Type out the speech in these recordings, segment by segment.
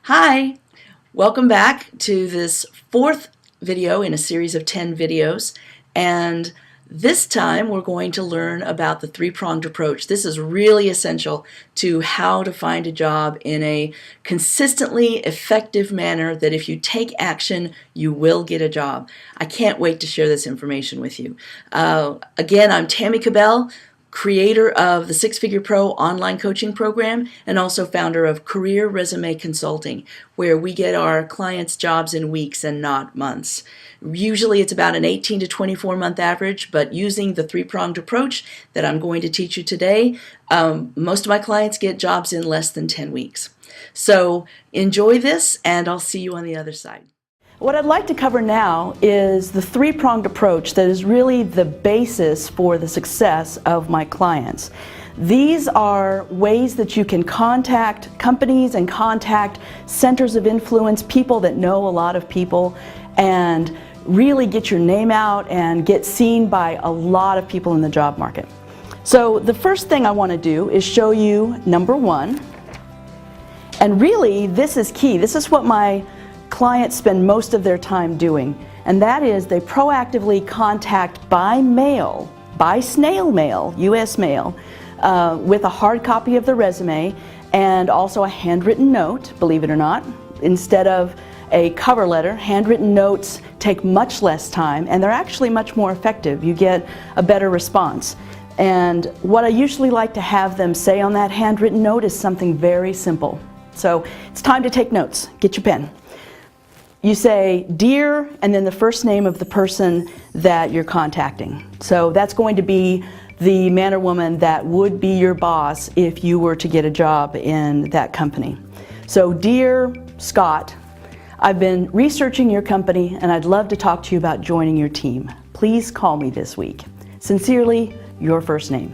Hi, welcome back to this fourth video in a series of 10 videos, and this time we're going to learn about the three-pronged approach. This is really essential to how to find a job in a consistently effective manner that if you take action, you will get a job. I can't wait to share this information with you. Again, I'm Tammy Kabell, creator of the Six Figure Pro online coaching program and also founder of Career Resume Consulting, where we get our clients jobs in weeks and not months. Usually it's about an 18 to 24 month average, but using the three-pronged approach that I'm going to teach you today, most of my clients get jobs in less than 10 weeks. So enjoy this, and I'll see you on the other side. What I'd like to cover now is the three-pronged approach that is really the basis for the success of my clients. These are ways that you can contact companies and contact centers of influence, people that know a lot of people, and really get your name out and get seen by a lot of people in the job market. So the first thing I want to do is show you number one, and really this is key. This is what my clients spend most of their time doing, and that is they proactively contact by mail, by snail mail, US mail, with a hard copy of the resume and also a handwritten note, believe it or not. Instead of a cover letter, handwritten notes take much less time and they're actually much more effective. You get a better response. And what I usually like to have them say on that handwritten note is something very simple. So it's time to take notes. Get your pen. You say, "Dear," and then the first name of the person that you're contacting. So that's going to be the man or woman that would be your boss if you were to get a job in that company. So, "Dear Scott, I've been researching your company and I'd love to talk to you about joining your team. Please call me this week. Sincerely, your first name."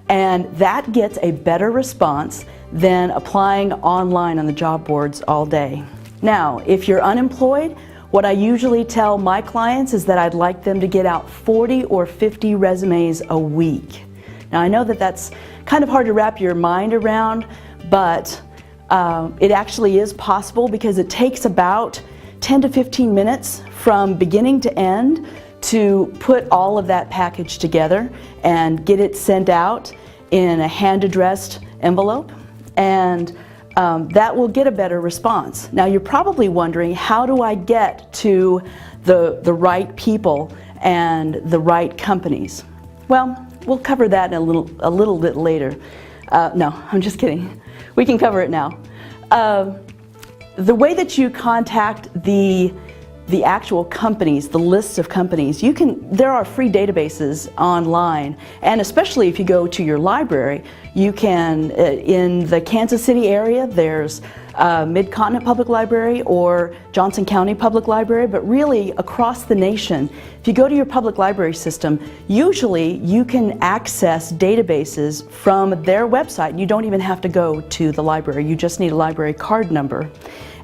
And that gets a better response than applying online on the job boards all day. Now, if you're unemployed, what I usually tell my clients is that I'd like them to get out 40 or 50 resumes a week. Now, I know that that's kind of hard to wrap your mind around, but it actually is possible because it takes about 10 to 15 minutes from beginning to end to put all of that package together and get it sent out in a hand-addressed envelope, and that will get a better response. Now you're probably wondering, how do I get to the right people and the right companies? Well, we'll cover that in a little bit later. No, I'm just kidding. We can cover it now. The way that you contact the actual companies, the lists of companies, there are free databases online, and especially if you go to your library, you can, in the Kansas City area, there's Mid-Continent Public Library or Johnson County Public Library, but really across the nation, if you go to your public library system, usually you can access databases from their website. You don't even have to go to the library, you just need a library card number.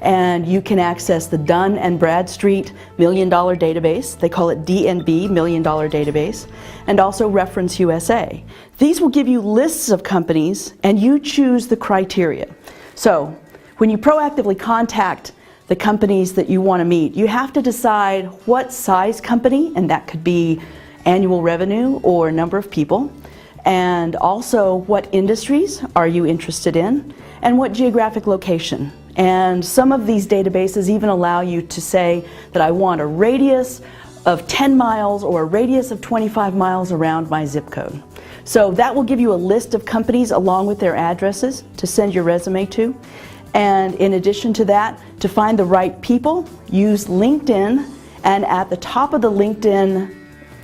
And you can access the Dunn and Bradstreet $1 Million Database. They call it DNB, $1 Million Database, and also Reference USA. These will give you lists of companies, and you choose the criteria. So when you proactively contact the companies that you want to meet, you have to decide what size company, and that could be annual revenue or number of people, and also what industries are you interested in, and what geographic location. And some of these databases even allow you to say that I want a radius of 10 miles or a radius of 25 miles around my zip code. So that will give you a list of companies along with their addresses to send your resume to. And in addition to that, to find the right people, use LinkedIn, and at the top of the LinkedIn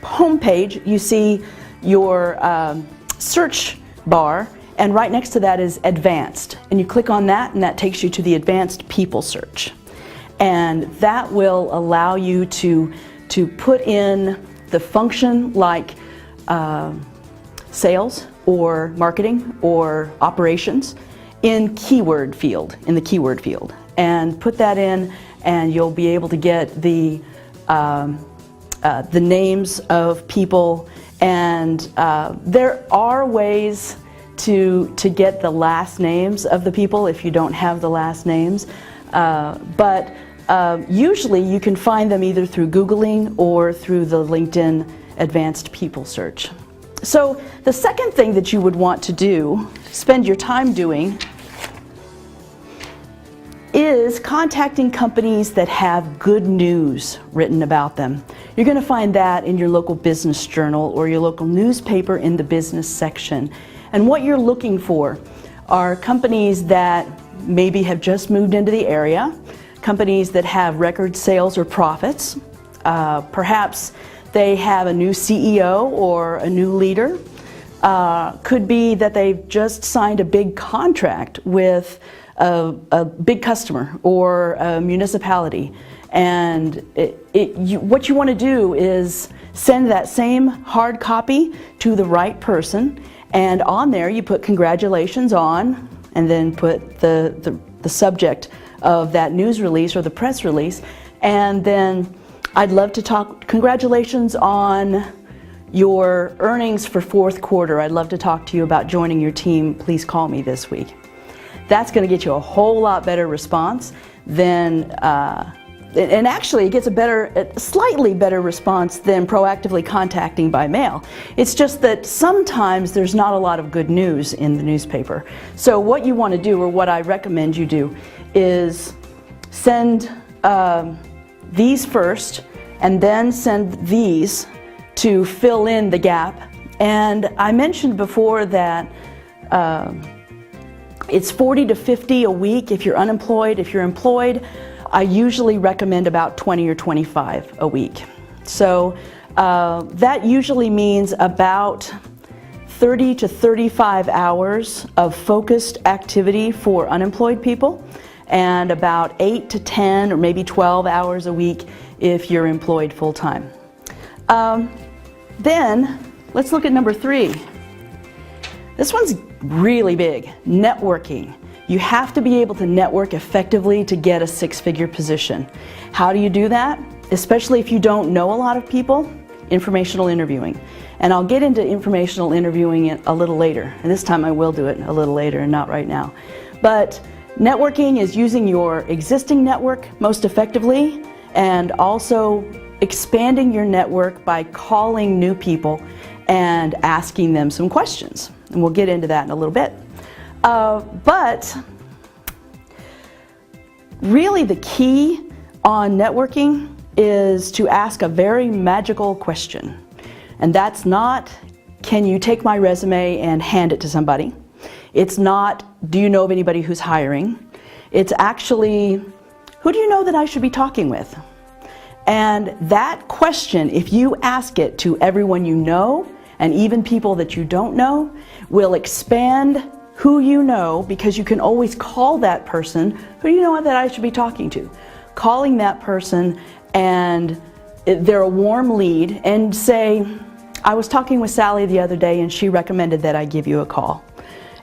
homepage you see your search bar, and right next to that is Advanced, and you click on that and that takes you to the Advanced People search, and that will allow you to put in the function like sales or marketing or operations in the keyword field, and put that in, and you'll be able to get the names of people. And there are ways to get the last names of the people if you don't have the last names. But usually you can find them either through Googling or through the LinkedIn Advanced People search. So the second thing that you would want to do, spend your time doing, is contacting companies that have good news written about them. You're going to find that in your local business journal or your local newspaper in the business section. And what you're looking for are companies that maybe have just moved into the area, companies that have record sales or profits, perhaps they have a new CEO or a new leader. Could be that they've just signed a big contract with a big customer or a municipality, and what you want to do is send that same hard copy to the right person, and on there you put congratulations on, and then put the subject of that news release or the press release, and then I'd love to talk, congratulations on your earnings for fourth quarter. I'd love to talk to you about joining your team. Please call me this week. That's going to get you a whole lot better response than, and actually it gets a slightly better response than proactively contacting by mail. It's just that sometimes there's not a lot of good news in the newspaper. So what you want to do, or what I recommend you do, is send these first and then send these to fill in the gap. And I mentioned before that it's 40 to 50 a week if you're unemployed. If you're employed, I usually recommend about 20 or 25 a week. So that usually means about 30 to 35 hours of focused activity for unemployed people, and about 8 to 10 or maybe 12 hours a week if you're employed full-time. Then let's look at number 3. This one's really big, networking. You have to be able to network effectively to get a 6-figure position. How do you do that? Especially if you don't know a lot of people, informational interviewing. And I'll get into informational interviewing a little later, and this time I will do it a little later and not right now. But networking is using your existing network most effectively, and also expanding your network by calling new people and asking them some questions. And we'll get into that in a little bit. But really the key on networking is to ask a very magical question. And that's not, can you take my resume and hand it to somebody? It's not, do you know of anybody who's hiring? It's actually, who do you know that I should be talking with? And that question, if you ask it to everyone you know, and even people that you don't know, will expand who you know, because you can always call that person, who do you know that I should be talking to? Calling that person, and they're a warm lead, and say, I was talking with Sally the other day and she recommended that I give you a call.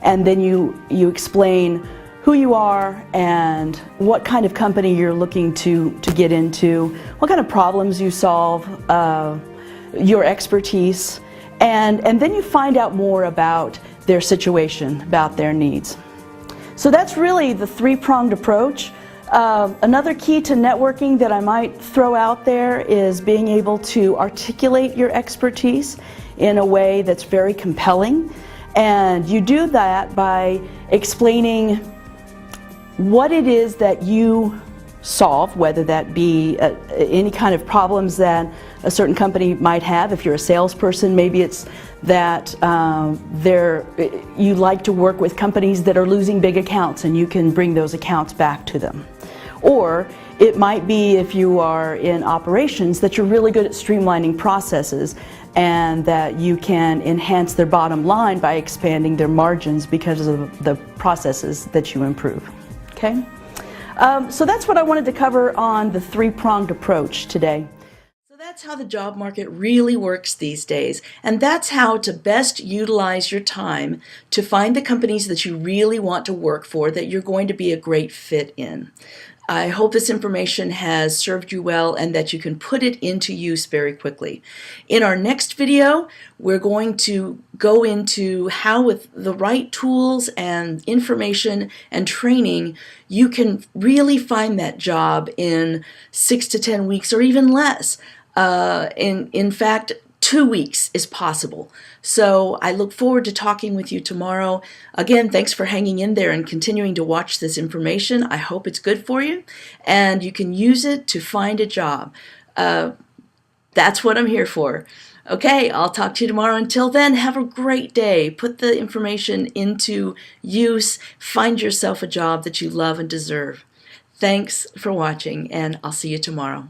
And then you explain who you are and what kind of company you're looking to get into, what kind of problems you solve, your expertise, and then you find out more about their situation, about their needs. So that's really the 3-pronged approach. Another key to networking that I might throw out there is being able to articulate your expertise in a way that's very compelling. And you do that by explaining what it is that you solve, whether that be any kind of problems that a certain company might have. If you're a salesperson, maybe it's that you like to work with companies that are losing big accounts and you can bring those accounts back to them. Or it might be, if you are in operations, that you're really good at streamlining processes and that you can enhance their bottom line by expanding their margins because of the processes that you improve. Okay? So that's what I wanted to cover on the 3-pronged approach today. So that's how the job market really works these days, and that's how to best utilize your time to find the companies that you really want to work for, that you're going to be a great fit in. I hope this information has served you well and that you can put it into use very quickly. In our next video, we're going to go into how with the right tools and information and training, you can really find that job in 6 to 10 weeks or even less. In fact, 2 weeks is possible. So I look forward to talking with you tomorrow. Again, thanks for hanging in there and continuing to watch this information. I hope it's good for you and you can use it to find a job. That's what I'm here for. Okay, I'll talk to you tomorrow. Until then, have a great day. Put the information into use. Find yourself a job that you love and deserve. Thanks for watching, and I'll see you tomorrow.